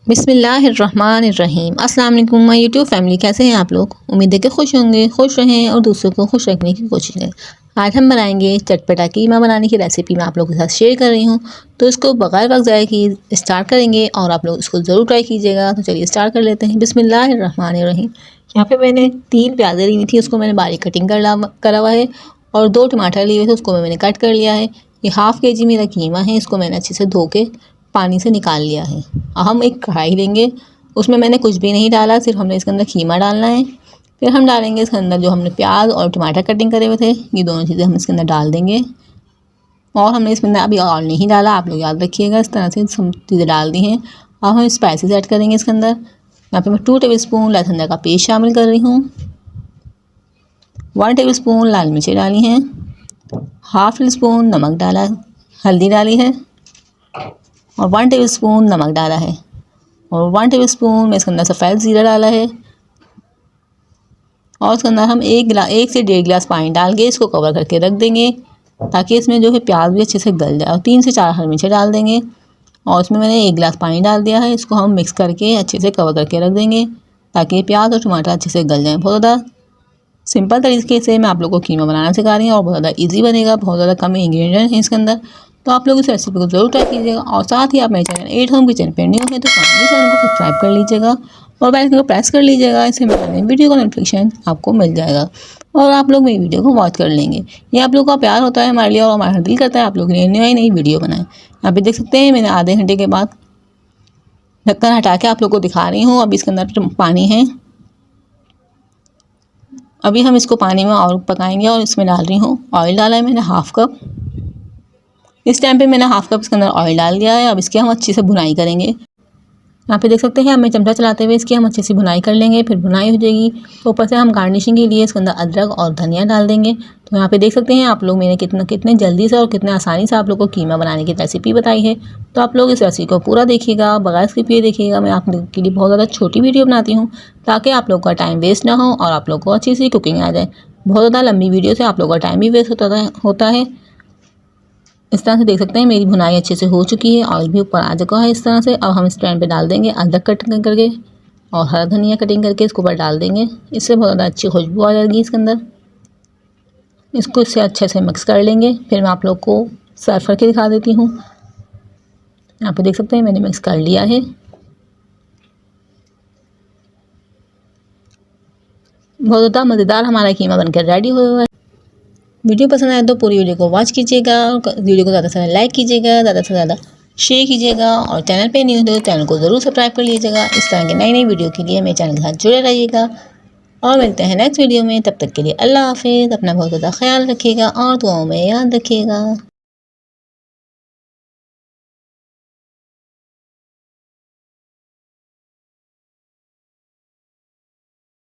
बिस्मिल्लाहिर्रहमानिर्रहीम। अस्सलाम वालेकुम माय यूट्यूब फैमिली, कैसे हैं आप लोग। उम्मीद है कि खुश होंगे, खुश रहें और दूसरों को खुश रखने की कोशिश करें। आज हम बनाएंगे चटपटा कीमा बनाने की रेसिपी मैं आप लोगों के साथ शेयर कर रही हूँ। तो इसको बगैर वक्त ज़ाया किए स्टार्ट करेंगे और आप लोग इसको ज़रूर ट्राई कीजिएगा। तो चलिए स्टार्ट कर लेते हैं। बिस्मिल्लाहिर्रहमानिर्रहीम। यहाँ पे मैंने 3 प्याज़ें ली थी, उसको मैंने बारीक कटिंग करा हुआ है और 2 टमाटर लिए थे, उसको मैंने कट कर लिया है। ये हाफ़ kg मेरा कीमा है, इसको मैंने अच्छे से धो के पानी से निकाल लिया है। अब हम एक कढ़ाई लेंगे, उसमें मैंने कुछ भी नहीं डाला, सिर्फ हमने इसके अंदर कीमा डालना है। फिर हम डालेंगे इसके अंदर जो हमने प्याज और टमाटर कटिंग करे हुए थे, ये दोनों चीज़ें हम इसके अंदर डाल देंगे। और हमने इसके अंदर अभी ऑयल नहीं डाला, आप लोग याद रखिएगा। इस तरह से सब चीज़ें डाल दी हैं। अब हम स्पाइसेस ऐड करेंगे इसके अंदर। यहाँ पे मैं 2 टेबल स्पून लहसुन का पेस्ट शामिल कर रही हूँ, 1 टेबल स्पून लाल मिर्ची डाली हैं, हाफ टी स्पून नमक डाला, हल्दी डाली है और 1 टेबल स्पून नमक डाला है और 1 टेबल स्पून में इसके अंदर सफ़ेद ज़ीरा डाला है। और इसके अंदर हम 1 से 1.5 गिलास पानी डाल के इसको कवर करके रख देंगे, ताकि इसमें जो है प्याज भी अच्छे से गल जाए। और 3 से 4 हरी मिर्चें डाल देंगे और इसमें मैंने 1 गिलास पानी डाल दिया है। इसको हम मिक्स करके अच्छे से कवर करके रख देंगे, ताकि प्याज और टमाटर अच्छे से गल जाएँ। बहुत ज़्यादा सिंपल तरीके से मैं आप लोगों को कीमा बनाना सिखा रही हूँ और बहुत ज़्यादा ईजी बनेगा। बहुत ज़्यादा कम इंग्रेडिएंट हैं इसके अंदर, तो आप लोग इस रेसिपी को ज़रूर ट्राई कीजिएगा। और साथ ही आप मेरे चैनल एट होम किचन पे न्यू हैं तो चैनल को सब्सक्राइब कर लीजिएगा और बेल आइकन को प्रेस कर लीजिएगा। इससे मेरे वीडियो का नोटिफिकेशन आपको मिल जाएगा और आप लोग मेरी वीडियो को वॉच कर लेंगे। ये आप लोग का प्यार होता है हमारे लिए और हमारा दिल करता है आप लोग नई वीडियो बनाएं। यहाँ पे देख सकते हैं मैंने आधे घंटे के बाद ढक्कन हटा के आप लोग को दिखा रही हूँ। अब इसके अंदर पानी है, अभी हम इसको पानी में और पकाएंगे। और इसमें डाल रही हूँ ऑयल, डाला है मैंने हाफ़ कप। इस टाइम पे मैंने हाफ़ कप इसके अंदर ऑयल डाल दिया है। अब इसकी हम अच्छी से भुनाई करेंगे। यहाँ पे देख सकते हैं हमें चमचा चलाते हुए इसकी हम अच्छे से भुनाई कर लेंगे। फिर भुनाई हो जाएगी तो ऊपर से हम गार्निशिंग के लिए इसके अंदर अदरक और धनिया डाल देंगे। तो यहाँ पे देख सकते हैं आप लोग मैंने कितने जल्दी से और कितने आसानी से आप लोग को कीमा बनाने की रेसिपी बताई है। तो आप लोग इस रेसिपी को पूरा देखिएगा, बगैर स्किप किए देखिएगा। मैं आप लोग के लिए बहुत ज़्यादा छोटी वीडियो बनाती हूँ ताकि आप लोग का टाइम वेस्ट ना हो और आप लोग को अच्छी सी कुकिंग आ जाए। बहुत ज़्यादा लंबी वीडियो से आप लोग का टाइम भी वेस्ट होता है। इस तरह से देख सकते हैं मेरी भुनाई अच्छे से हो चुकी है, ऑयल भी ऊपर आ चुका है इस तरह से। अब हम इस टाइम पे डाल देंगे अदरक कटिंग करके और हरा धनिया कटिंग करके इसके ऊपर डाल देंगे। इससे बहुत ज़्यादा अच्छी खुशबू आ जाएगी इसके अंदर। इसको इससे अच्छे से मिक्स कर लेंगे। फिर मैं आप लोग को सर्व करके दिखा देती हूँ। यहाँ पे देख सकते हैं मैंने मिक्स कर लिया है। बहुत ज़्यादा मज़ेदार हमारा कीमा बनकर रेडी हुआ है। वीडियो पसंद आए तो पूरी वीडियो को वॉच कीजिएगा और वीडियो को ज़्यादा से ज़्यादा लाइक कीजिएगा, ज़्यादा से ज़्यादा शेयर कीजिएगा और चैनल पे न्यू हो तो चैनल को ज़रूर सब्सक्राइब कर लीजिएगा। इस तरह की नई वीडियो के लिए मेरे चैनल के साथ जुड़े रहिएगा और मिलते हैं नेक्स्ट वीडियो में। तब तक के लिए अल्लाह हाफिज़। अपना बहुत ज़्यादा ख्याल रखिएगा और दुआओं में याद रखिएगा।